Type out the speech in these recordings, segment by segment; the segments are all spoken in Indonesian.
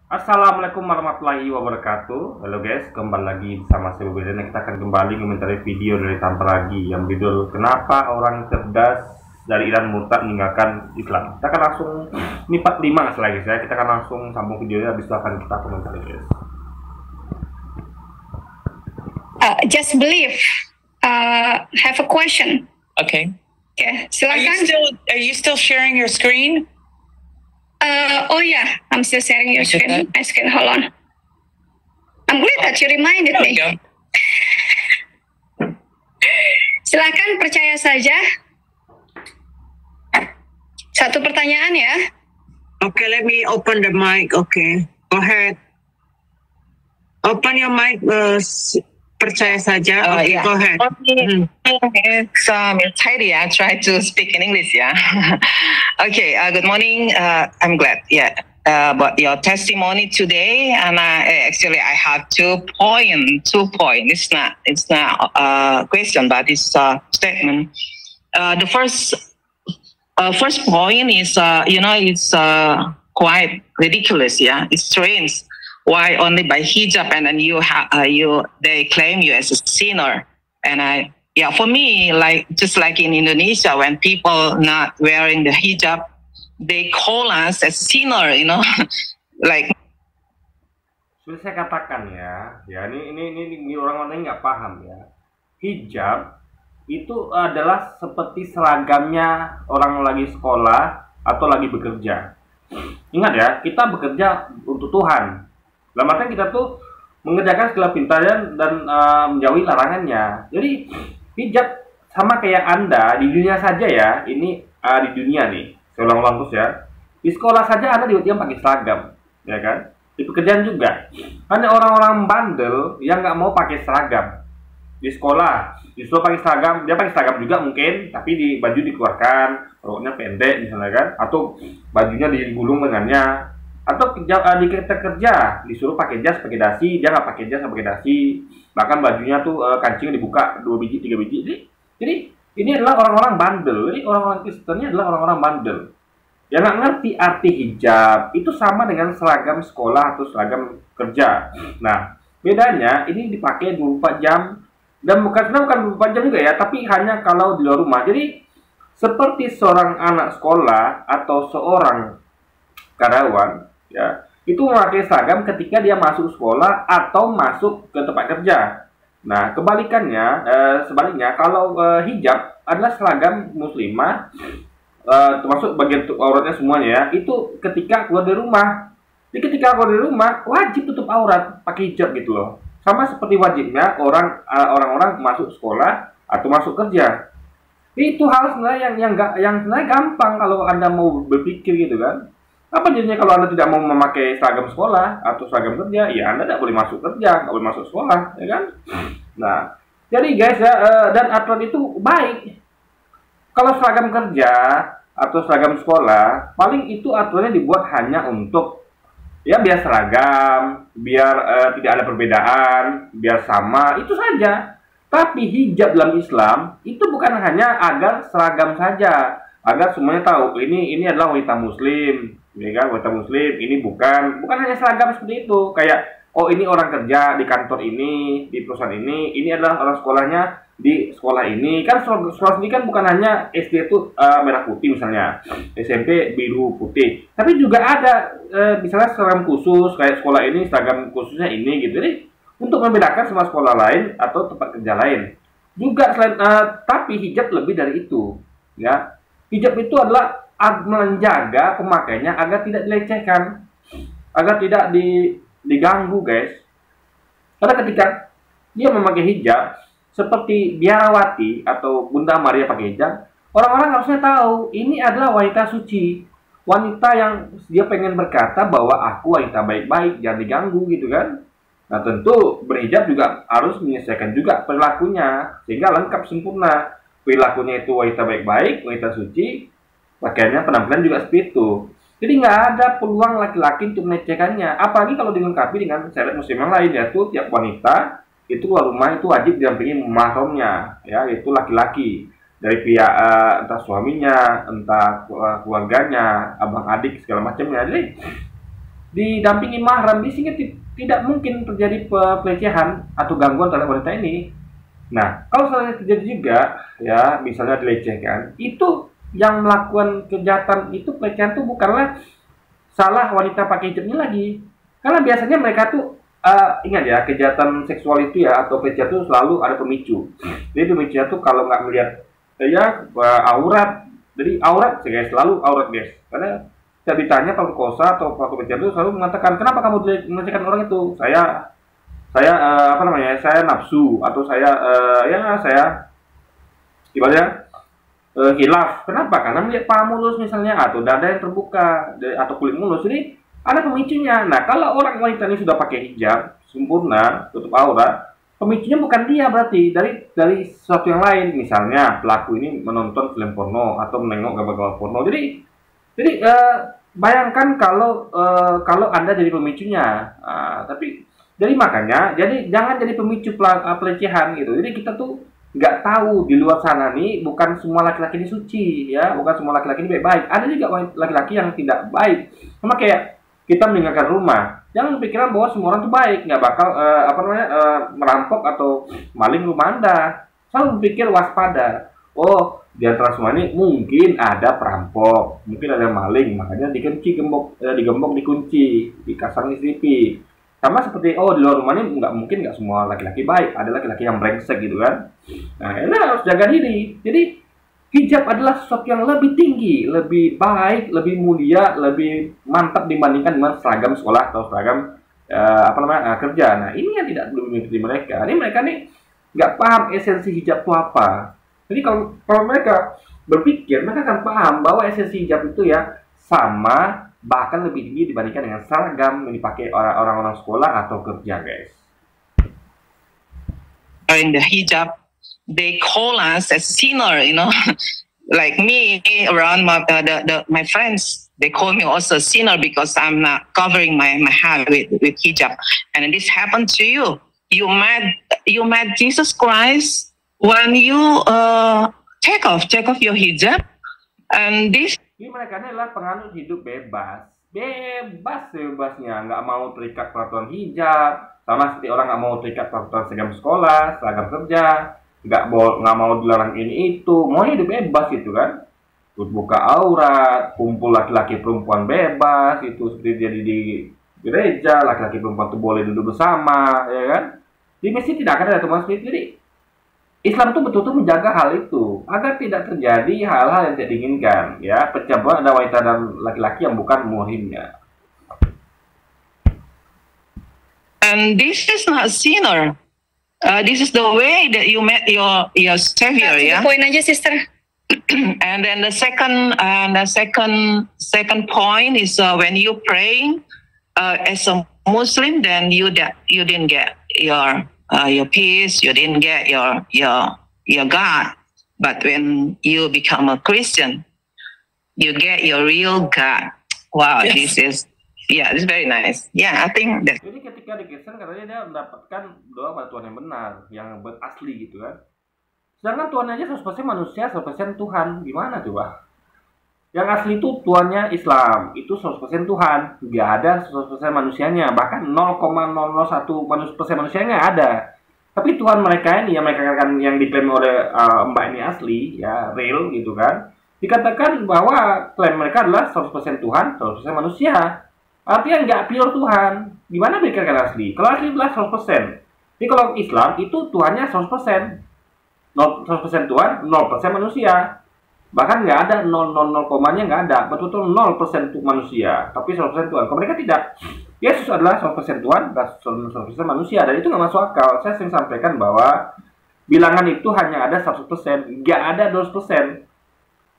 Assalamualaikum warahmatullahi wabarakatuh. Halo guys, kembali lagi bersama saya Bobi dan kita akan kembali komentari video dari Tanpa Lagi yang berjudul Kenapa Orang Cerdas dari Iran Murtad Meninggalkan Islam. Kita akan langsung ini part 5 lagi saya. Kita akan langsung sambung videonya, habis itu akan kita komentari guys. Just believe. Have a question. Okay. Okay, Are silakan. you still sharing your screen? Oh yeah, I'm still sharing your Okay. screen. My screen, hold on. I'm glad that you reminded There we me. go. Silakan percaya saja. Satu pertanyaan ya. Okay, let me open the mic. Okay, go ahead. Open your mic. Percaya saja. Okay, Yeah. go ahead. Okay. It's Heidi. I try to speak in English. Yeah. Okay. Good morning. I'm glad. Yeah. About your testimony today, and I have 2 point. 2 point. It's not a question, but it's a statement. The first point is it's quite ridiculous. Yeah, it's strange. Why only by hijab and then they claim you as a sinner? And for me, like just like in Indonesia, when people not wearing the hijab, they call us as sinner. Like. Sudah saya katakan ya, ini orang-orang nggak paham ya. Hijab itu adalah seperti seragamnya orang lagi sekolah atau lagi bekerja. Ingat ya, kita bekerja untuk Tuhan. Dalam artian kita tuh mengerjakan segala perintahnya dan menjauhi larangannya. Jadi hijab sama kayak Anda di dunia saja ya. Ini di dunia nih, saya ulang-ulang terus ya. Di sekolah saja Anda diwajibkan pakai seragam, ya kan? Di pekerjaan juga. Ada orang-orang bandel yang nggak mau pakai seragam di sekolah. Disuruh pakai seragam, dia pakai seragam juga mungkin, tapi di baju dikeluarkan, roknya pendek misalnya kan, atau bajunya digulung lengannya. Atau di kita kerja disuruh pakai jas, pakai dasi, dia nggak pakai jas, nggak pakai dasi, bahkan bajunya tuh kancingnya dibuka 2 biji, 3 biji. Jadi ini adalah orang-orang bandel. Jadi orang-orang Kristen ini adalah orang-orang bandel yang nggak ngerti arti hijab. Itu sama dengan seragam sekolah atau seragam kerja. Nah, bedanya ini dipakai 24 jam dan bukan 24 jam juga ya, tapi hanya kalau di luar rumah. Jadi seperti seorang anak sekolah atau seorang karyawan ya, itu memakai seragam ketika dia masuk sekolah atau masuk ke tempat kerja. Nah, kebalikannya, sebaliknya kalau hijab adalah seragam muslimah, termasuk bagian auratnya semuanya ya, itu ketika keluar dari rumah. Jadi ketika keluar dari rumah wajib tutup aurat, pakai hijab gitu loh. Sama seperti wajibnya orang-orang masuk sekolah atau masuk kerja. Itu hal sebenarnya yang sebenarnya gampang kalau Anda mau berpikir gitu kan. Apa jadinya kalau Anda tidak mau memakai seragam sekolah atau seragam kerja, ya Anda tidak boleh masuk kerja, nggak boleh masuk sekolah, ya kan? Nah, jadi guys ya, dan aturan itu baik. Kalau seragam kerja atau seragam sekolah, paling itu aturannya dibuat hanya untuk ya biar seragam, biar tidak ada perbedaan, biar sama, itu saja. Tapi hijab dalam Islam itu bukan hanya agar seragam saja, agar semuanya tahu ini adalah wanita muslim, ya kan, wanita muslim. Ini bukan hanya seragam seperti itu, kayak oh ini orang kerja di kantor ini, di perusahaan ini adalah orang sekolahnya di sekolah ini. Kan sekolah ini kan bukan hanya SD itu merah putih misalnya, SMP biru putih, tapi juga ada misalnya seragam khusus, kayak sekolah ini seragam khususnya ini gitu. Jadi untuk membedakan sama sekolah lain atau tempat kerja lain juga selain tapi hijab lebih dari itu ya. Hijab itu adalah menjaga pemakainya agar tidak dilecehkan, agar tidak diganggu guys. Karena ketika dia memakai hijab seperti biarawati atau Bunda Maria pakai hijab, orang-orang harusnya tahu ini adalah wanita suci, wanita yang dia pengen berkata bahwa aku wanita baik-baik, jangan diganggu gitu kan. Nah tentu berhijab juga harus menyelesaikan juga perilakunya sehingga lengkap sempurna. Perilakunya itu wanita baik-baik, wanita suci, pakaiannya penampilan juga seperti itu. Jadi nggak ada peluang laki-laki untuk melecehkannya. Apalagi kalau dilengkapi dengan syariat muslim yang lain, yaitu tiap wanita itu keluar rumah itu wajib didampingi mahramnya, ya, yaitu laki-laki dari pihak entah suaminya, entah keluarganya, abang adik segala macamnya. Jadi didampingi mahram, sehingga tidak mungkin terjadi pelecehan atau gangguan terhadap wanita ini. Nah, kalau misalnya terjadi juga, ya, misalnya dilecehkan, itu yang melakukan kejahatan itu, pelecehan itu bukanlah salah wanita pakai hijabnya lagi. Karena biasanya mereka tuh, ingat ya, kejahatan seksual itu ya, atau pelecehan itu selalu ada pemicu. Jadi pemicunya tuh kalau nggak melihat, ya, aurat, jadi aurat, guys, selalu aurat, guys. Karena setiap ditanya perkosa atau pelaku pelecehan itu selalu mengatakan, kenapa kamu melecehkan orang itu? Saya saya nafsu, atau saya ibaratnya hilaf. Kenapa? Karena melihat paha mulus misalnya, atau dada yang terbuka, atau kulit mulus. Jadi ada pemicunya. Nah, kalau orang wanita ini sudah pakai hijab sempurna, tutup aurat, pemicunya bukan dia, berarti dari sesuatu yang lain. Misalnya pelaku ini menonton film porno atau menengok gambar-gambar porno. Jadi bayangkan kalau Anda jadi pemicunya. Jadi makanya, jangan jadi pemicu pelecehan gitu. Jadi kita tuh nggak tahu di luar sana nih, bukan semua laki-laki ini suci, ya, bukan semua laki-laki ini baik-baik. Ada juga laki-laki yang tidak baik. Sama kayak kita meninggalkan rumah, jangan pikiran bahwa semua orang tuh baik, nggak bakal merampok atau maling rumah Anda. Selalu berpikir waspada. Oh, di antara semua ini mungkin ada perampok, mungkin ada maling, makanya digembok, dikunci, dikasang CCTV. Sama seperti, di luar rumah ini nggak semua laki-laki baik, ada laki-laki yang brengsek gitu kan. Nah, ini harus jaga diri. Jadi hijab adalah sesuatu yang lebih tinggi, lebih baik, lebih mulia, lebih mantap dibandingkan dengan seragam sekolah atau seragam kerja. Nah, ini yang tidak belum mengikuti mereka. Ini mereka nih nggak paham esensi hijab itu apa. Jadi kalau mereka berpikir, mereka akan paham bahwa esensi hijab itu ya sama, bahkan lebih tinggi dibandingkan dengan seragam yang dipakai orang-orang sekolah atau kerja, guys. In the hijab, they call us as sinner, like me around my friends. They call me also sinner because I'm not covering my head with hijab. And this happened to you. You met Jesus Christ when you take off your hijab, and this. Ini mereka ini adalah penganut hidup bebasnya, nggak mau terikat peraturan hijab, sama seperti orang nggak mau terikat peraturan seragam sekolah, seragam kerja, nggak mau dilarang ini itu, mau hidup bebas gitu kan, buka aurat, kumpul laki-laki perempuan bebas, itu seperti jadi di gereja, laki-laki perempuan itu boleh duduk bersama, ya kan? Di masjid tidak akan ada teman seperti. Jadi Islam itu betul-betul menjaga hal itu agar tidak terjadi hal-hal yang tidak diinginkan, ya, percampuran ada wanita dan laki-laki yang bukan muhrimnya. And this is not sinner. This is the way that you met your savior, ya. Poin aja, sister. And then the second point is when you praying as a Muslim, then you didn't get your peace, you didn't get your God. But when you become a Christian, you get your real God. Wow, yes. This is very nice. Yeah, I think that. Jadi ketika di Kristen katanya dia mendapatkan doa pada Tuhan yang benar, yang asli gitu kan. Sedangkan Tuhan aja 100% manusia, 100% Tuhan. Gimana coba? Yang asli itu Tuhannya Islam, itu 100% Tuhan, nggak ada 100% manusianya, bahkan 0,001% manusianya ada. Tapi Tuhan mereka ini, yang mereka katakan, yang diklaim oleh Mbak ini asli, ya, real gitu kan, dikatakan bahwa klaim mereka adalah 100% Tuhan, 100% manusia. Artinya nggak pure Tuhan. Gimana mereka katakan asli? Kalau asli adalah 100%. Jadi kalau Islam itu Tuhannya 100%. 100% Tuhan, 0% manusia. Bahkan nggak ada 0 komanya, nggak ada, betul-betul 0% untuk manusia, tapi 100% Tuhan. Kalau mereka tidak, Yesus adalah 100% Tuhan dan 100% manusia, dan itu nggak masuk akal. Saya sering sampaikan bahwa bilangan itu hanya ada 100%, nggak ada 200%.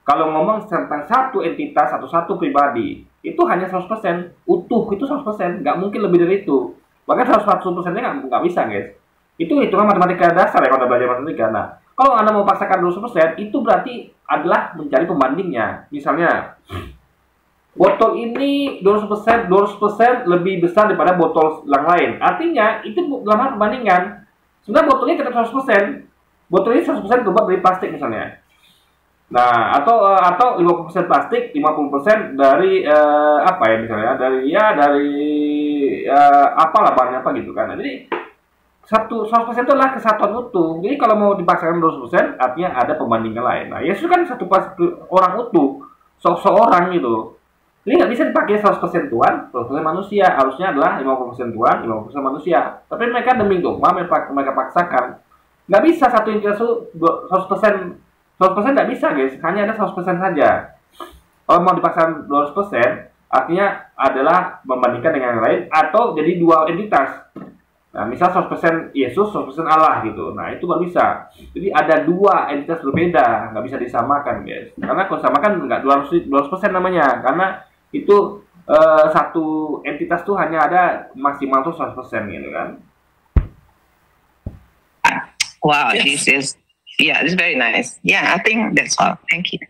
Kalau ngomong tentang satu entitas, satu pribadi, itu hanya 100%, utuh itu 100%, nggak mungkin lebih dari itu. Bahkan 100%-nya nggak bisa, guys. Itu hitungan matematika dasar ya, kalau Anda belajar matematika. Nah, kalau Anda mau paksakan 200%, itu berarti adalah mencari pembandingnya. Misalnya, botol ini 200% lebih besar daripada botol yang lain. Artinya, itu dalam perbandingan. Sebenarnya botolnya tetap 100%. Botol ini 100% terbuat dari plastik misalnya. Nah, atau 50% plastik, 50% dari apa ya misalnya dari apalah bahannya apa gitu kan. Nah, jadi 100% itu adalah kesatuan utuh. Jadi kalau mau dipaksakan 200% artinya ada pembandingan lain. Nah, Yesus kan satu orang utuh, seorang gitu. Ini nggak bisa dipakai 100% Tuhan, 100% manusia. Harusnya adalah 50% Tuhan, 50% manusia. Tapi mereka demi dogma mereka paksakan. Nggak bisa satu entitas itu 100%, 100% nggak bisa guys, hanya ada 100% saja. Kalau mau dipaksakan 200%, artinya adalah membandingkan dengan yang lain atau jadi dua entitas. Nah, misal 100% Yesus, 100% Allah gitu. Nah, itu baru bisa. Jadi ada dua entitas berbeda, nggak bisa disamakan guys. Karena kalau disamakan nggak 200% namanya, karena itu satu entitas tuh hanya ada maksimal tuh 100% gitu kan. Wow, this is very nice. Yeah, I think that's all. Thank you.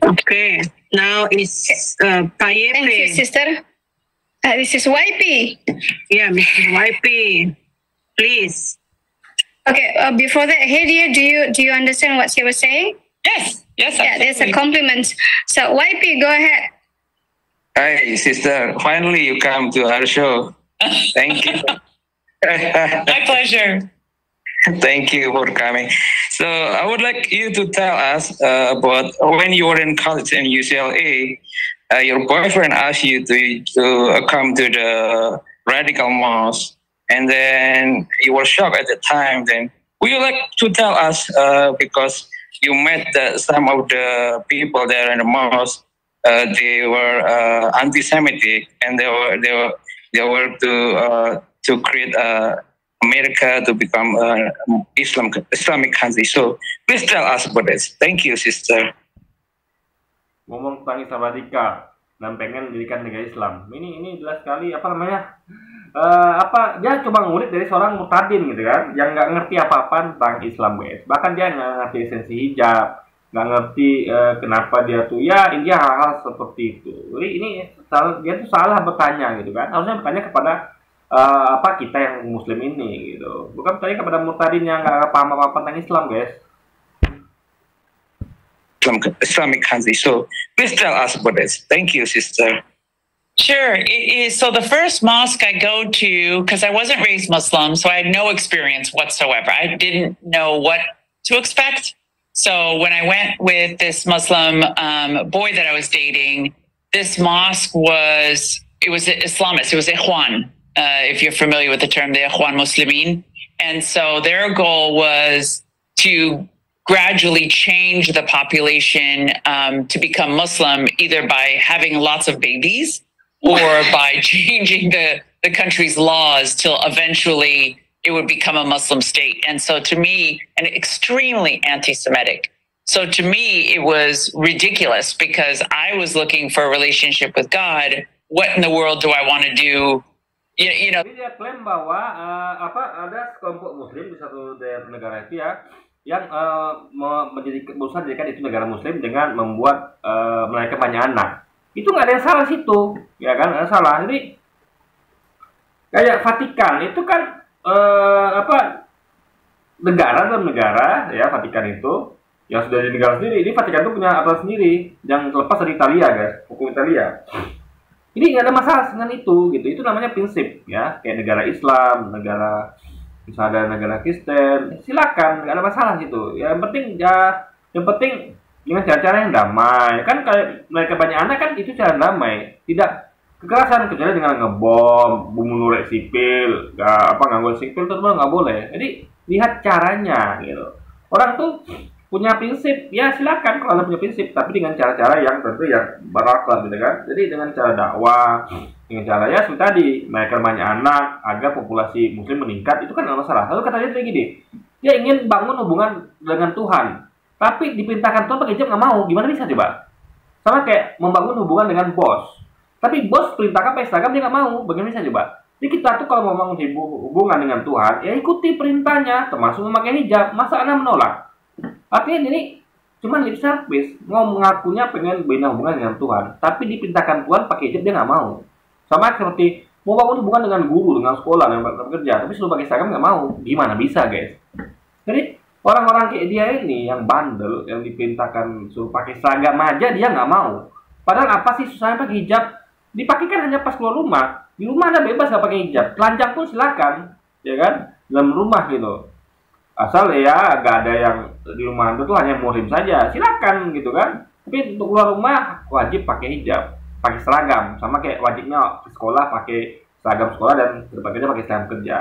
Okay, now is Thank you, sister. This is YP. Yeah, Mr. YP, please. Okay, before that, Hedia, do you understand what she was saying? Yes. Yeah, there's a compliment. So YP, go ahead. Hi, sister. Finally, you come to our show. Thank you. My pleasure. Thank you for coming. So I would like you to tell us about when you were in college in UCLA, your boyfriend asked you to come to the radical mosque, and then you were shocked at the time. Then would you like to tell us because you met some of the people there in the mosque, they were anti-Semitic, and they were to create America to become Islamic country. So please tell us about this. Thank you, sister. Ngomong tentang Islam radikal dan pengen mendirikan negara Islam. Ini jelas sekali apa namanya? Dia coba ngulik dari seorang murtadin gitu kan, yang nggak ngerti apa-apa tentang Islam guys. Bahkan dia nggak ngerti esensi hijab, nggak ngerti kenapa dia tuh ya India hal-hal seperti itu. Jadi ini dia tuh salah bertanya gitu kan. Harusnya bertanya kepada kita yang Muslim ini gitu, bukan bertanya kepada murtadin yang nggak paham apa-apa tentang Islam guys. Islamic country. So please tell us about this. Thank you, sister. Sure. So the first mosque I go to, because I wasn't raised Muslim, so I had no experience whatsoever. I didn't know what to expect. So when I went with this Muslim boy that I was dating, this mosque was Islamist. It was Ikhwan, if you're familiar with the term, the Ikhwan Muslimin. And so their goal was to gradually change the population to become Muslim, either by having lots of babies or by changing the country's laws till eventually it would become a Muslim state. And so to me, and extremely anti-Semitic. So to me, it was ridiculous because I was looking for a relationship with God. What in the world do I want to do? You know. Jadi dia klaim bahwa ada kelompok Muslim di satu daerah negara itu ya, yang berusaha menjadikan itu negara Muslim dengan membuat melahirkan banyak anak. Itu nggak ada yang salah situ, ya kan? Nggak salah. Jadi kayak Vatikan itu kan negara dalam negara, ya Vatikan itu yang sudah jadi negara sendiri. Ini Vatikan itu punya aturan sendiri yang terlepas dari Italia guys, hukum Italia. Ini nggak ada masalah dengan itu, gitu. Itu namanya prinsip, ya. Kayak negara Islam, negara misalnya negara Kristen, silakan, nggak ada masalah gitu. Ya, yang penting dengan cara-cara yang damai. Kan kayak mereka banyak anak kan itu cara damai, tidak kekerasan, kecuali dengan ngebom, bunuh sipil, gangguan sipil itu nggak boleh. Jadi lihat caranya gitu. Orang tuh punya prinsip, ya silakan kalau Anda punya prinsip, tapi dengan cara-cara yang tentu yang berakhlak gitu kan. Jadi dengan cara dakwah, dengan cara ya seperti tadi, melahirkan banyak anak agar populasi Muslim meningkat, itu kan nggak masalah. Lalu kata dia gini, dia ingin bangun hubungan dengan Tuhan, tapi diperintahkan Tuhan pakai hijab nggak mau, gimana bisa coba? Sama kayak membangun hubungan dengan bos, tapi bos perintahkan pakai seragam dia nggak mau, bagaimana bisa coba? Jadi kita tuh kalau mau membangun hubungan dengan Tuhan, ya ikuti perintahnya, termasuk memakai hijab. Masa Anda menolak? Artinya ini cuma lip service, mau mengakunya pengen bina hubungan dengan Tuhan, tapi diperintahkan Tuhan pakai hijab dia nggak mau. Sama seperti mau bangun hubungan dengan guru, dengan sekolah, dengan bekerja, tapi suruh pakai seragam nggak mau, gimana bisa guys? Jadi Orang-orang kayak dia ini yang bandel, yang diperintahkan suruh pakai seragam aja dia nggak mau. Padahal apa sih susahnya pakai hijab? Dipakai kan hanya pas keluar rumah. Di rumah Anda bebas nggak pakai hijab. Telanjang pun silakan, ya kan? Dalam rumah gitu. Asal ya nggak ada yang di rumah Anda tuh hanya muhrim saja, silakan gitu kan. Tapi untuk keluar rumah wajib pakai hijab, pakai seragam, sama kayak wajibnya ke sekolah pakai seragam sekolah dan ke tempat kerja pakai seragam kerja.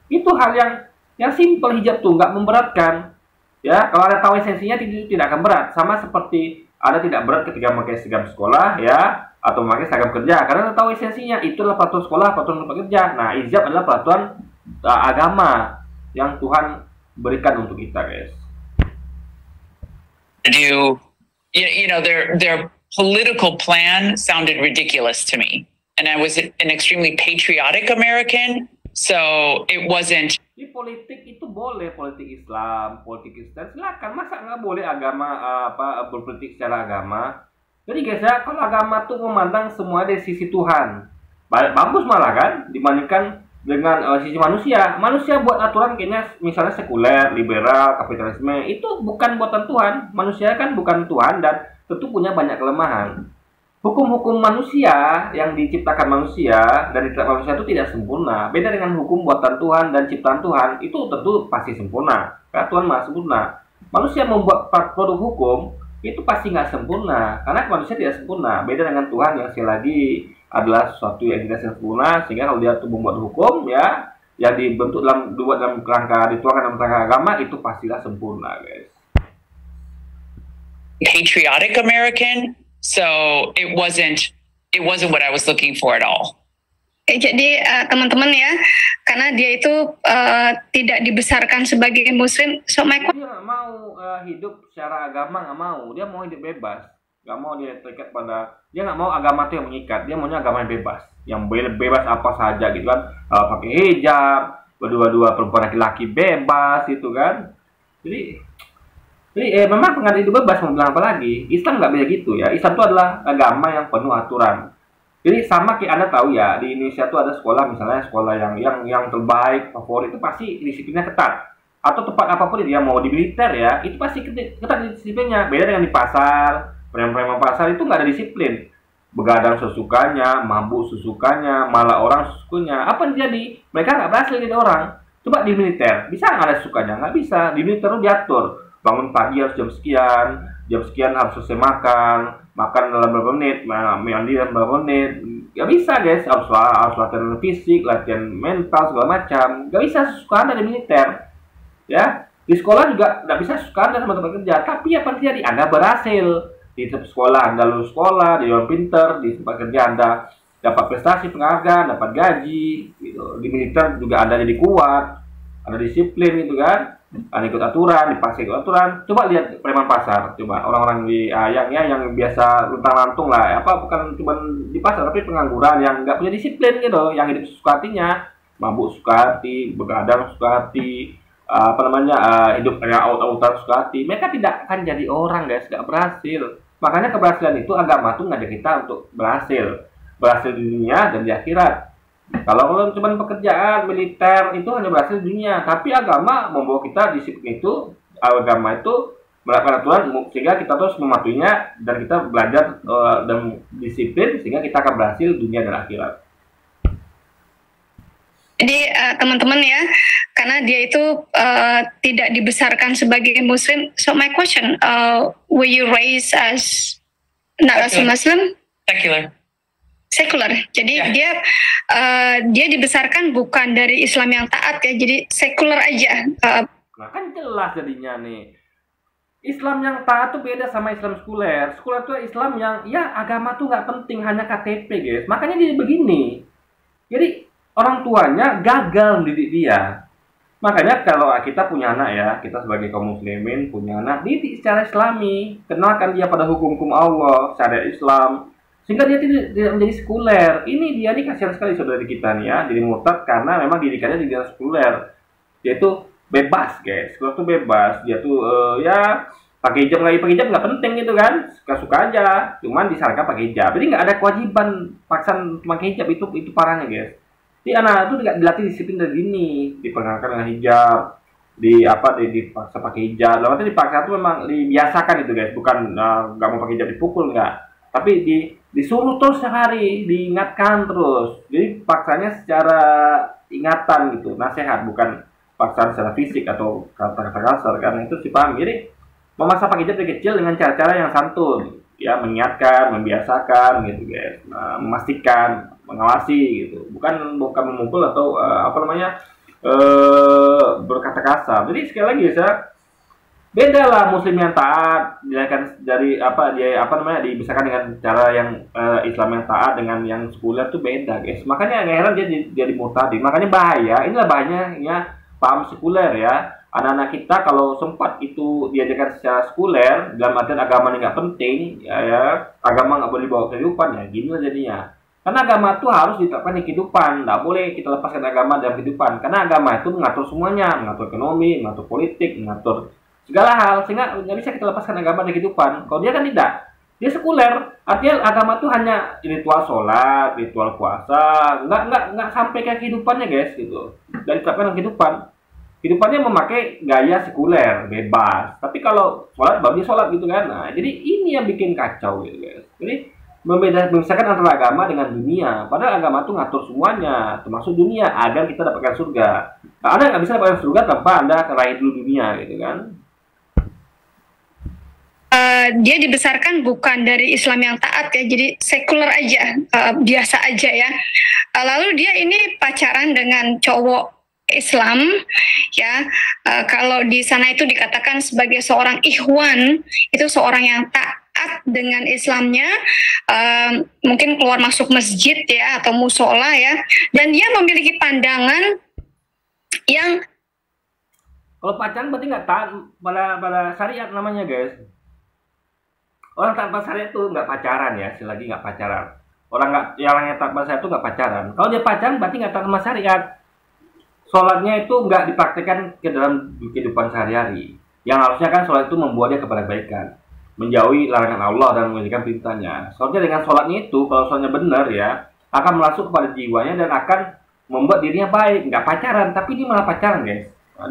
Itu hal yang simpel, hijab tuh nggak memberatkan. Ya, kalau ada tahu esensinya tidak akan berat. Sama seperti ada tidak berat ketika memakai seragam sekolah ya atau memakai seragam kerja karena tahu esensinya. Itulah peraturan sekolah, peraturan tempat kerja. Nah, hijab adalah peraturan agama yang Tuhan berikan untuk kita, guys. Their political plan sounded ridiculous to me, and I was an extremely patriotic American, so it wasn't. Di politik itu boleh, politik Islam, politik Kristen, silakan. Masa nggak boleh agama berpolitik secara agama? Jadi guys ya, kalau agama tuh memandang semua dari sisi Tuhan, bagus malah kan dibandingkan dengan sisi manusia. Manusia buat aturan kayaknya misalnya sekuler, liberal, kapitalisme itu bukan buatan Tuhan. Manusia kan bukan Tuhan dan tentu punya banyak kelemahan. Hukum-hukum manusia yang diciptakan manusia dan diciptakan manusia itu tidak sempurna. Beda dengan hukum buatan Tuhan dan ciptaan Tuhan, itu tentu pasti sempurna. Karena Tuhan maha sempurna. Manusia membuat produk hukum itu pasti nggak sempurna, karena manusia tidak sempurna. Beda dengan Tuhan yang sekali lagi adalah sesuatu yang tidak sempurna, sehingga kalau dia tuh membuat hukum ya yang dibentuk dalam kerangka dituangkan dalam kerangka agama itu pastilah sempurna, guys. Patriotic American. So it wasn't what I was looking for at all. Jadi teman-teman ya, karena dia itu tidak dibesarkan sebagai Muslim, so my dia nggak mau hidup secara agama, nggak mau. Dia mau hidup bebas, nggak mau dia terikat pada. Dia nggak mau agama itu yang mengikat. Dia maunya agama yang bebas, yang bebas apa saja gitu kan. Pakai hijab, berdua-dua perempuan laki-laki bebas itu kan. Jadi memang pengantin hidup bebas, mau bilang apa lagi? Islam nggak bisa gitu ya. Islam itu adalah agama yang penuh aturan. Jadi sama kayak Anda tahu ya, di Indonesia tuh ada sekolah, misalnya sekolah yang terbaik, favorit itu pasti disiplinnya ketat. Atau tempat apapun dia mau di militer ya, itu pasti ketat disiplinnya. Beda dengan di pasar, preman-preman pasar itu nggak ada disiplin. Begadang sesukanya, mabuk sesukanya, malah orang sesukanya. Apa yang terjadi? Mereka nggak berhasil jadi orang. Coba di militer, bisa nggak ada sukanya? Nggak bisa. Di militer itu diatur. Bangun pagi harus jam sekian harus selesai makan dalam berapa menit, mandi dalam berapa menit. Gak bisa guys, harus latihan fisik, latihan mental segala macam. Gak bisa suka Anda di militer, ya. Di sekolah juga gak bisa suka Anda sama tempat kerja. Tapi apa terjadi? Anda berhasil di sekolah, Anda lulus sekolah, di orang pinter, di tempat kerja Anda dapat prestasi, penghargaan, dapat gaji, gitu. Di militer juga Anda jadi kuat, ada disiplin gitu kan. Ikut aturan, dipaksa ikut aturan. Coba lihat preman pasar, coba orang-orang di yang biasa luntang-lantung lah, bukan cuma di pasar tapi pengangguran yang nggak punya disiplin gitu, yang hidup suka hatinya, mabuk suka hati, begadang suka hati, hidup yang out-outan suka hati. Mereka tidak akan jadi orang, guys, nggak berhasil. Makanya keberhasilan itu agama tuh ngajak kita untuk berhasil di dunia dan di akhirat. Kalau cuma pekerjaan militer itu hanya berhasil di dunia, tapi agama membawa kita disiplin itu, agama itu melakukan aturan sehingga kita terus mematuhinya dan kita belajar dan disiplin sehingga kita akan berhasil dunia dan akhirat. Jadi teman-teman ya, karena dia itu tidak dibesarkan sebagai Muslim. So my question, were you raised as not as a Muslim? Sekular. Jadi dia dibesarkan bukan dari Islam yang taat ya, jadi sekular aja. Nah kan jelas jadinya nih. Islam yang taat tuh beda sama Islam sekuler. Sekuler tuh Islam yang ya agama tuh nggak penting, hanya KTP guys. Makanya dia begini. Jadi orang tuanya gagal mendidik dia. Makanya kalau kita punya anak ya, kita sebagai kaum muslimin punya anak, didik secara Islami, kenalkan dia pada hukum-hukum Allah, syariat Islam. Sehingga dia tidak menjadi sekuler. Ini dia nih kasihan sekali saudara kita nih ya, jadi murtad karena memang didikannya tidak sekuler. Dia itu bebas guys, sekuler tuh bebas. Dia tuh ya pakai hijab nggak penting gitu kan, suka-suka aja. Cuman disarankan pakai hijab. Jadi nggak ada kewajiban paksaan pakai hijab, itu parahnya guys. Jadi anak itu tidak dilatih disiplin dari dini, diperkenalkan dengan hijab, dipaksa pakai hijab. Lalu dipaksa itu memang dibiasakan itu guys, bukan nggak mau pakai hijab dipukul nggak, tapi disuruh terus sehari, diingatkan terus. Jadi paksanya secara ingatan gitu, nasihat, bukan paksaan secara fisik atau kata-kata kasar, karena itu sih paham. Jadi memaksa pakai hijab dari kecil dengan cara-cara yang santun, ya, mengingatkan, membiasakan gitu guys, memastikan, mengawasi gitu, bukan memukul atau berkata kasar. Jadi sekali lagi saya beda lah muslim yang taat dibesarkan dengan cara yang Islam yang taat dengan yang sekuler tuh beda guys. Makanya nggak heran dia jadi murtad. Makanya bahaya, inilah bahayanya paham sekuler ya. Anak-anak kita kalau sempat itu diajarkan secara sekuler dalam artian agama ini nggak penting ya, agama nggak boleh dibawa kehidupan ya, gini lah jadinya. Karena agama itu harus diterapkan di kehidupan, nggak boleh kita lepaskan agama dalam kehidupan. Karena agama itu mengatur semuanya, mengatur ekonomi, mengatur politik, mengatur segala hal, sehingga nggak bisa kita lepaskan agama dari kehidupan. Kalau dia kan tidak, dia sekuler, artinya agama itu hanya ritual sholat, ritual puasa, nggak sampai ke kehidupannya guys gitu. Dari diterapkan dalam kehidupan, kehidupannya memakai gaya sekuler, bebas. Tapi kalau sholat, babi sholat gitu kan. Nah, jadi ini yang bikin kacau gitu guys. Jadi memisahkan antara agama dengan dunia. Padahal agama itu ngatur semuanya, termasuk dunia, agar kita dapatkan surga. Nah, Anda nggak bisa dapatkan surga tanpa Anda raih dulu dunia, gitu kan? Dia dibesarkan bukan dari Islam yang taat ya, jadi sekuler aja, biasa aja ya. Lalu dia ini pacaran dengan cowok Islam ya. Kalau di sana itu dikatakan sebagai seorang ikhwan, itu seorang yang taat dengan Islamnya, mungkin keluar masuk masjid ya atau musola ya, dan dia memiliki pandangan yang kalau pacaran berarti nggak taat pada syariat namanya guys. Orang tanpa syariat itu nggak pacaran ya, selagi nggak pacaran. Orang yang tanpa syariat itu nggak pacaran. Kalau dia pacaran berarti nggak taat sama syariat. Sholatnya itu nggak dipraktikkan ke dalam kehidupan sehari-hari. Yang harusnya kan sholat itu membawa dia kepada kebaikan, menjauhi larangan Allah dan mengerjakan perintahnya. Soalnya dengan sholatnya itu, kalau sholatnya benar ya, akan masuk kepada jiwanya dan akan membuat dirinya baik. Nggak pacaran, tapi dia malah pacaran guys. Nah,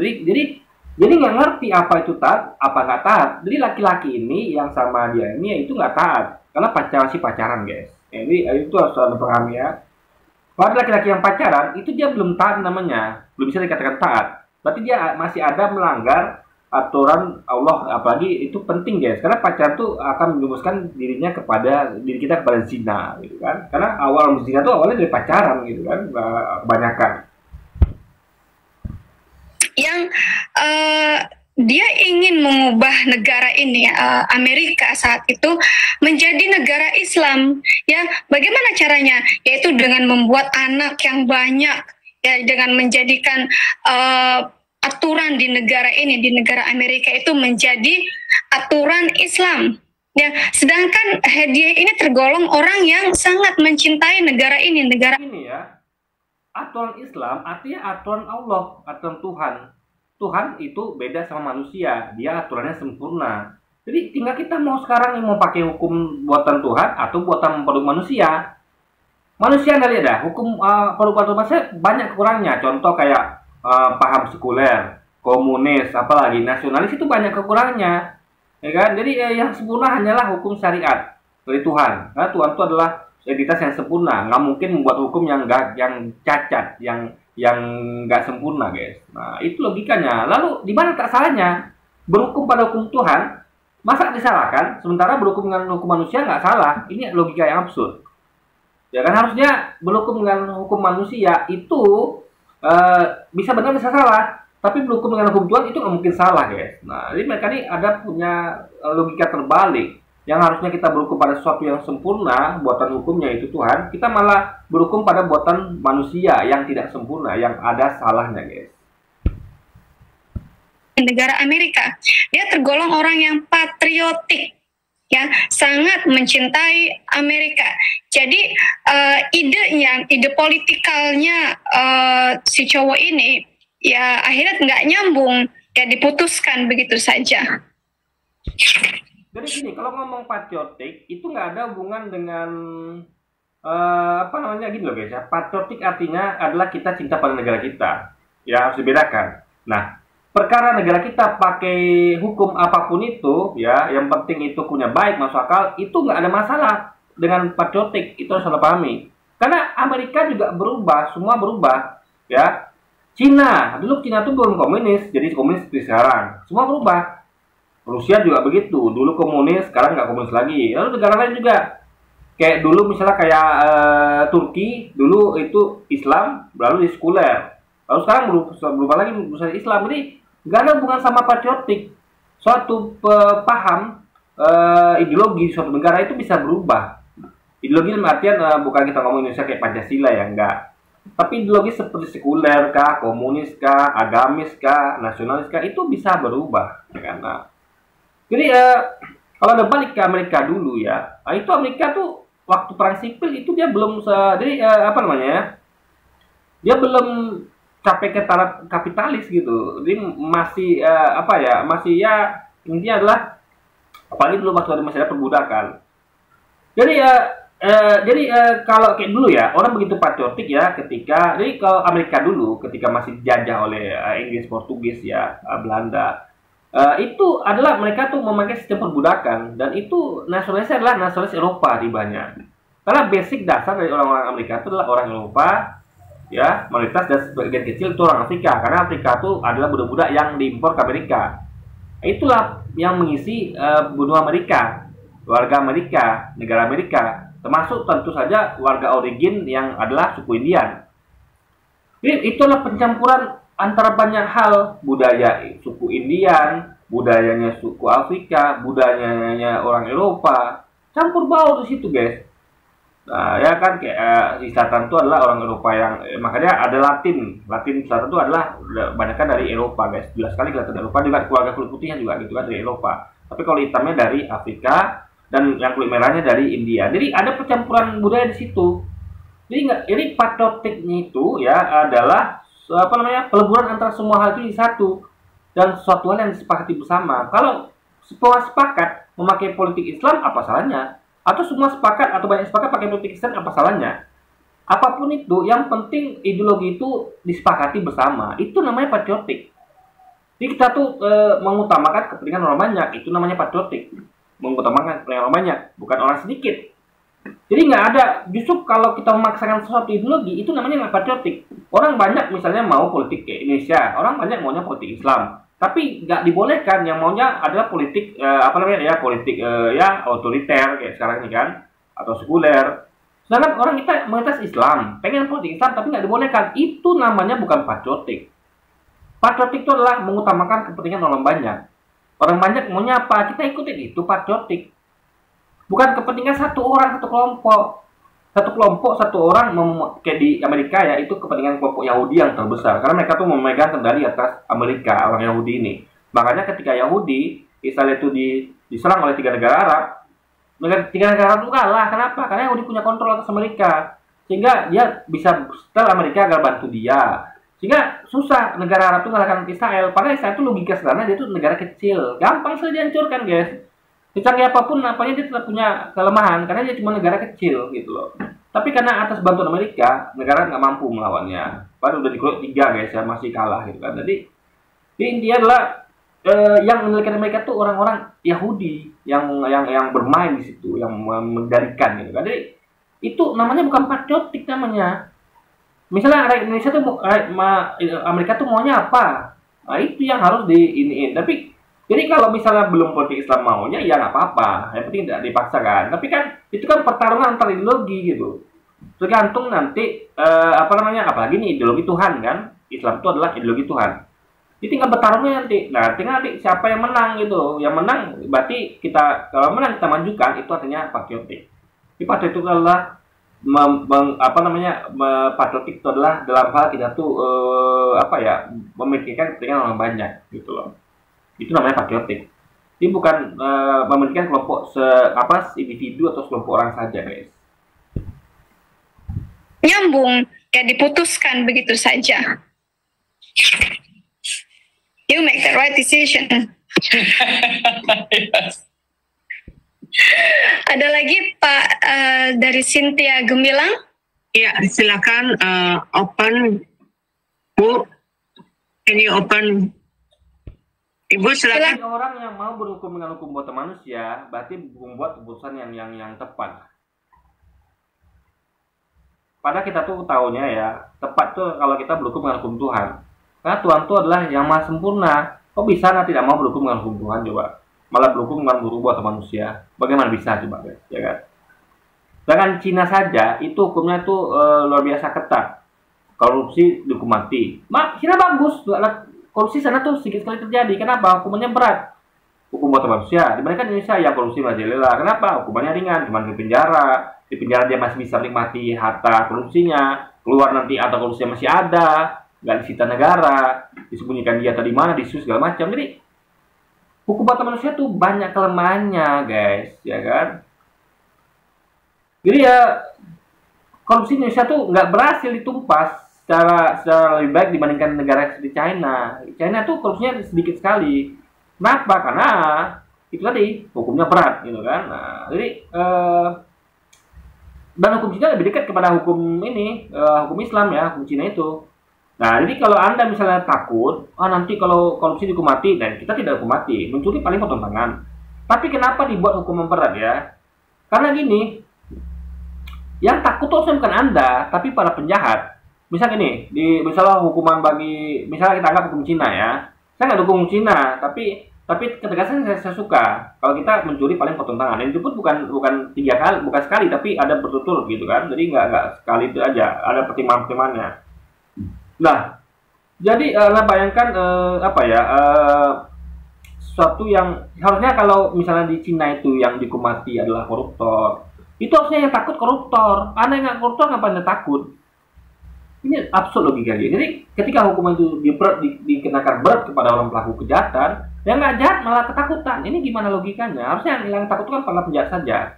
jadi nggak ngerti apa itu taat, apa nggak taat. Jadi laki-laki ini yang sama dia ini itu nggak taat, karena pacaran guys. Jadi itu harus Anda pahami ya. Kalau laki-laki yang pacaran, itu dia belum taat namanya, belum bisa dikatakan taat. Berarti dia masih ada melanggar aturan Allah, apalagi itu penting guys, karena pacaran tuh akan menjumuskan diri kita kepada zina gitu kan. Karena awal zina tuh awalnya dari pacaran gitu kan, kebanyakan. Yang dia ingin mengubah negara ini, Amerika saat itu, menjadi negara Islam. Ya, bagaimana caranya? Yaitu dengan membuat anak yang banyak, ya, dengan menjadikan aturan di negara ini, di negara Amerika itu menjadi aturan Islam. Ya, sedangkan dia ini tergolong orang yang sangat mencintai negara ini ya. Aturan Islam artinya aturan Allah, aturan Tuhan. Tuhan itu beda sama manusia, dia aturannya sempurna. Jadi tinggal kita mau sekarang mau pakai hukum buatan Tuhan atau buatan produk manusia. Manusia nggak lihat dah, hukum produk manusia banyak kurangnya. Contoh kayak paham sekuler, komunis, apalagi nasionalis itu banyak kekurangannya, ya kan? Jadi yang sempurna hanyalah hukum syariat dari Tuhan. Karena Tuhan itu adalah entitas yang sempurna, nggak mungkin membuat hukum yang cacat, yang nggak sempurna guys. Nah itu logikanya. Lalu di mana tak salahnya berhukum pada hukum Tuhan? Masa disalahkan? Sementara berhukum dengan hukum manusia nggak salah. Ini logika yang absurd. Ya kan, harusnya berhukum dengan hukum manusia itu bisa benar bisa salah, tapi berhukum dengan hukum Tuhan itu nggak mungkin salah guys. Nah jadi mereka ini ada punya logika terbalik. Yang harusnya kita berhukum pada sesuatu yang sempurna, buatan hukumnya itu Tuhan, kita malah berhukum pada buatan manusia yang tidak sempurna, yang ada salahnya guys. Negara Amerika, dia tergolong orang yang patriotik, ya, sangat mencintai Amerika. Jadi ide politikalnya si cowok ini ya akhirnya nggak nyambung, ya diputuskan begitu saja. Jadi gini, kalau ngomong patriotik itu nggak ada hubungan dengan gini loh guys ya. Patriotik artinya adalah kita cinta pada negara kita, ya harus dibedakan. Nah, perkara negara kita pakai hukum apapun itu, ya, yang penting itu punya baik, masuk akal, itu nggak ada masalah dengan patriotik. Itu harus Anda pahami. Karena Amerika juga berubah, semua berubah, ya. Cina, dulu Cina tuh belum komunis, jadi komunis seperti sekarang. Semua berubah. Rusia juga begitu, dulu komunis, sekarang nggak komunis lagi. Lalu negara lain juga, kayak dulu misalnya kayak Turki, dulu itu Islam, lalu sekuler. Lalu sekarang berubah lagi menjadi Islam. Jadi nggak ada hubungan sama patriotik. Suatu paham ideologi suatu negara itu bisa berubah. Ideologi dalam artian bukan kita ngomong Indonesia kayak Pancasila ya, enggak. Tapi ideologi seperti sekuler kah, komunis kah, agamis kah, nasionalis kah, itu bisa berubah. Karena jadi kalau ada balik ke Amerika dulu ya, itu Amerika tuh waktu perang sipil itu dia belum apa namanya? Dia belum capai ke taraf kapitalis gitu. Jadi masih apa ya? Masih ya intinya adalah apalagi dulu waktu ada masalah perbudakan. Jadi kalau kayak dulu ya, orang begitu patriotik ya ketika, jadi kalau Amerika dulu ketika masih dijajah oleh Inggris, Portugis ya, Belanda, itu adalah mereka tuh memakai sistem perbudakan, dan itu nasionalisnya adalah nasionalis Eropa tibanya. Karena basic dasar dari orang-orang Amerika itu adalah orang Eropa, ya, mayoritas dan sebagian kecil itu orang Afrika, karena Afrika itu adalah budak-budak yang diimpor ke Amerika. Itulah yang mengisi benua Amerika, warga Amerika, negara Amerika, termasuk tentu saja warga origin yang adalah suku Indian. Jadi itulah pencampuran antara banyak hal, budaya suku Indian, budayanya suku Afrika, budayanya orang Eropa, campur baur di situ, guys. Nah, ya kan kayak di selatan itu adalah orang Eropa yang makanya ada Latin selatan itu adalah banyakkan dari Eropa, guys. Jelas sekali kelihatan Eropa, juga keluarga kulit putihnya juga gitu kan dari Eropa. Tapi kalau hitamnya dari Afrika dan yang kulit merahnya dari India. Jadi ada percampuran budaya di situ. Jadi patriotiknya itu ya adalah apa namanya, peleburan antara semua hal itu di satu dan suatu hal yang disepakati bersama. Kalau semua sepakat memakai politik Islam, apa salahnya? Atau semua sepakat atau banyak sepakat pakai politik Islam, apa salahnya? Apapun itu, yang penting ideologi itu disepakati bersama. Itu namanya patriotik. Jadi kita tuh mengutamakan kepentingan orang banyak, itu namanya patriotik. Mengutamakan kepentingan orang banyak, bukan orang sedikit. Jadi nggak ada, justru kalau kita memaksakan sesuatu ideologi, itu namanya nggak patriotik. Orang banyak misalnya mau politik kayak Indonesia, orang banyak maunya politik Islam. Tapi nggak dibolehkan, yang maunya adalah politik apa namanya ya, politik ya otoriter kayak sekarang ini kan, atau sekuler. Sedangkan orang kita mayoritas Islam, pengen politik Islam tapi nggak dibolehkan. Itu namanya bukan patriotik. Patriotik itu adalah mengutamakan kepentingan orang banyak. Orang banyak maunya apa, kita ikutin, itu patriotik. Bukan kepentingan satu orang, satu kelompok. Satu orang kayak di Amerika ya, itu kepentingan kelompok Yahudi yang terbesar. Karena mereka tuh memegang kendali atas Amerika, orang Yahudi ini. Makanya ketika Yahudi, Israel itu diserang oleh 3 negara Arab, 3 negara Arab itu kalah. Kenapa? Karena Yahudi punya kontrol atas Amerika. Sehingga dia bisa setel Amerika agar bantu dia. Sehingga susah negara Arab itu mengalahkan Israel. Padahal Israel itu logika sederhana, dia itu negara kecil. Gampang saja dihancurkan, guys. Secanggih apapun apanya dia tetap punya kelemahan karena dia cuma negara kecil gitu loh. Tapi karena atas bantuan Amerika, negara nggak mampu melawannya. Padahal udah dikeroyok 3 guys ya, masih kalah gitu kan. Jadi intinya adalah yang meneliti Amerika tuh orang-orang Yahudi yang bermain di situ, yang mendarikan gitu kan. Jadi itu namanya bukan patriotik namanya. Misalnya rakyat Indonesia tuh Amerika tuh maunya apa? Nah, itu yang harus diiniin. Tapi jadi kalau misalnya belum politik Islam maunya, ya nggak apa-apa. Yang penting tidak dipaksakan. Tapi kan itu kan pertarungan antar ideologi gitu. Tergantung nanti apa namanya, apalagi nih ideologi Tuhan kan. Islam itu adalah ideologi Tuhan. Jadi tinggal bertarungnya nanti. Nah, tinggal nanti siapa yang menang gitu. Yang menang berarti kita, kalau menang kita majukan, itu artinya patriotik. Jadi patriotik itu adalah apa namanya, patriotik itu adalah dalam hal kita tuh apa ya, memikirkan kepentingan orang banyak gitu loh. Itu namanya patriotik. Ini bukan memikirkan kelompok individu atau kelompok orang saja, guys. Nyambung, ya diputuskan begitu saja. You make the right decision. Yes. Ada lagi Pak dari Cynthia Gemilang? Ya, silakan open. Bu, can you open Ibu silakan. Orang yang mau berhukum dengan hukum buatan manusia berarti membuat keputusan yang tepat. Pada kita tuh tahunya ya, tepat tuh kalau kita berhukum dengan hukum Tuhan. Karena Tuhan itu adalah yang maha sempurna. Kok bisa tidak mau berhukum dengan hukum Tuhan coba? Malah berhukum dengan buatan manusia. Bagaimana bisa coba guys? Ya kan? Dengan Cina saja itu hukumnya tuh luar biasa ketat. Korupsi dihukum mati. Cina bagus, korupsi sana tuh sedikit sekali terjadi. Kenapa? Hukumannya berat. Hukum buatan manusia. Dibandingkan Indonesia yang korupsi merajalela. Kenapa? Hukumannya ringan, cuma di penjara. Di penjara dia masih bisa menikmati harta korupsinya. Keluar nanti atau korupsinya masih ada, nggak disita negara, disembunyikan dia tadi mana, disus segala macam. Jadi hukum buatan manusia tuh banyak kelemahannya, guys, ya kan? Jadi ya korupsi Indonesia tuh nggak berhasil ditumpas secara lebih baik dibandingkan negara seperti China. China tuh korupsinya sedikit sekali. Kenapa? Karena itu tadi hukumnya berat, gitu kan? Nah, jadi dan hukum Cina lebih dekat kepada hukum ini, hukum Islam ya, hukum Cina itu. Nah, jadi kalau Anda misalnya takut, nanti kalau korupsi dihukum mati, dan kita tidak hukum mati, mencuri paling potong tangan. Tapi kenapa dibuat hukuman berat ya? Karena gini, yang takut itu bukan Anda, tapi para penjahat. Misalnya gini, misalnya hukuman misalnya kita anggap hukum Cina ya, saya nggak dukung Cina, tapi ketegasan saya suka. Kalau kita mencuri paling potong tangan, dan itu pun bukan 3 kali, bukan sekali, tapi ada berturut-turut gitu kan. Jadi nggak sekali itu aja, ada pertimbangan-pertimbangannya. Nah, jadi bayangkan sesuatu yang harusnya kalau misalnya di Cina itu yang dihukum mati adalah koruptor, itu harusnya yang takut koruptor. Anda yang nggak koruptor ngapain Anda takut? Ini absurd logika gitu. Jadi ketika hukuman itu dikenakan berat kepada orang pelaku kejahatan, yang nggak jahat malah ketakutan. Ini gimana logikanya? Harusnya yang takut kan para penjahat saja.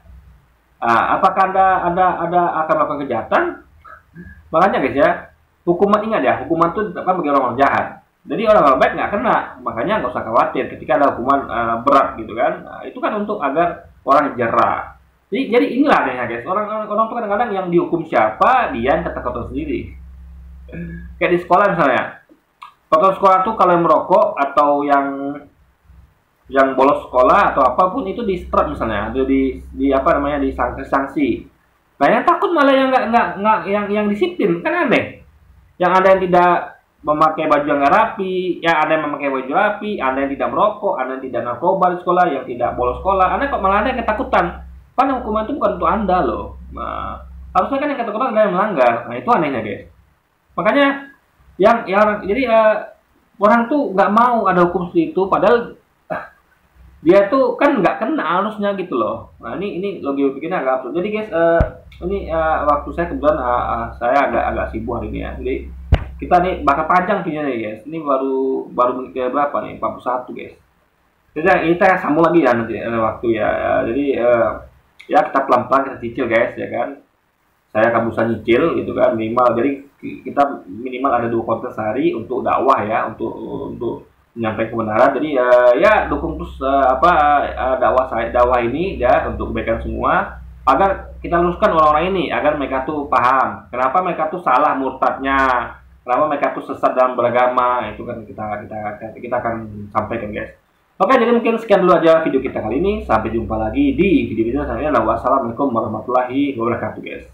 Apakah Anda akan melakukan kejahatan? Makanya guys ya, hukuman ingat ya, hukuman itu ditetapkan bagi orang jahat. Jadi orang baik nggak kena, makanya nggak usah khawatir ketika ada hukuman berat gitu kan. Nah, itu kan untuk agar orang jerah. Jadi inilah adanya guys, orang tuh kadang-kadang yang dihukum siapa, dia yang kata-kata sendiri. Kayak di sekolah misalnya, kotor sekolah tuh kalau yang merokok atau yang bolos sekolah atau apapun itu di strap misalnya, atau di sanksi. Nah yang takut malah yang nggak yang disiplin, kan aneh. Yang ada yang tidak memakai baju yang nggak rapi, yang ada yang memakai baju rapi, ada yang tidak merokok, ada yang tidak narkoba di sekolah, yang tidak bolos sekolah. Aneh kok malah ada yang ketakutan. Karena hukuman itu bukan untuk Anda loh. Nah, harusnya kan yang ketakutan ada yang melanggar. Nah itu anehnya guys. Makanya jadi orang tuh nggak mau ada hukum seperti itu, padahal dia tuh kan nggak kena harusnya gitu loh. Nah ini logika pikirnya agak absurd. Jadi guys, ini waktu saya kebetulan saya agak sibuk hari ini ya. Jadi kita nih bakal panjang videonya guys. Ini baru menit berapa nih? 41 guys. Jadi kita sambung lagi ya nanti waktu ya. Jadi ya kita pelan-pelan kita cicil guys ya kan. Saya akan berusaha nyicil gitu kan minimal. Jadi kita minimal ada 2 konten sehari untuk dakwah ya, untuk menyampaikan kebenaran. Jadi ya dukung terus dakwah ini ya untuk kebaikan semua, agar kita luruskan orang-orang ini, agar mereka tuh paham kenapa mereka tuh salah murtadnya, kenapa mereka tuh sesat dalam beragama. Itu kan kita akan sampaikan guys. Oke, jadi mungkin sekian dulu aja video kita kali ini. Sampai jumpa lagi di video-video selanjutnya. Wassalamualaikum warahmatullahi wabarakatuh guys.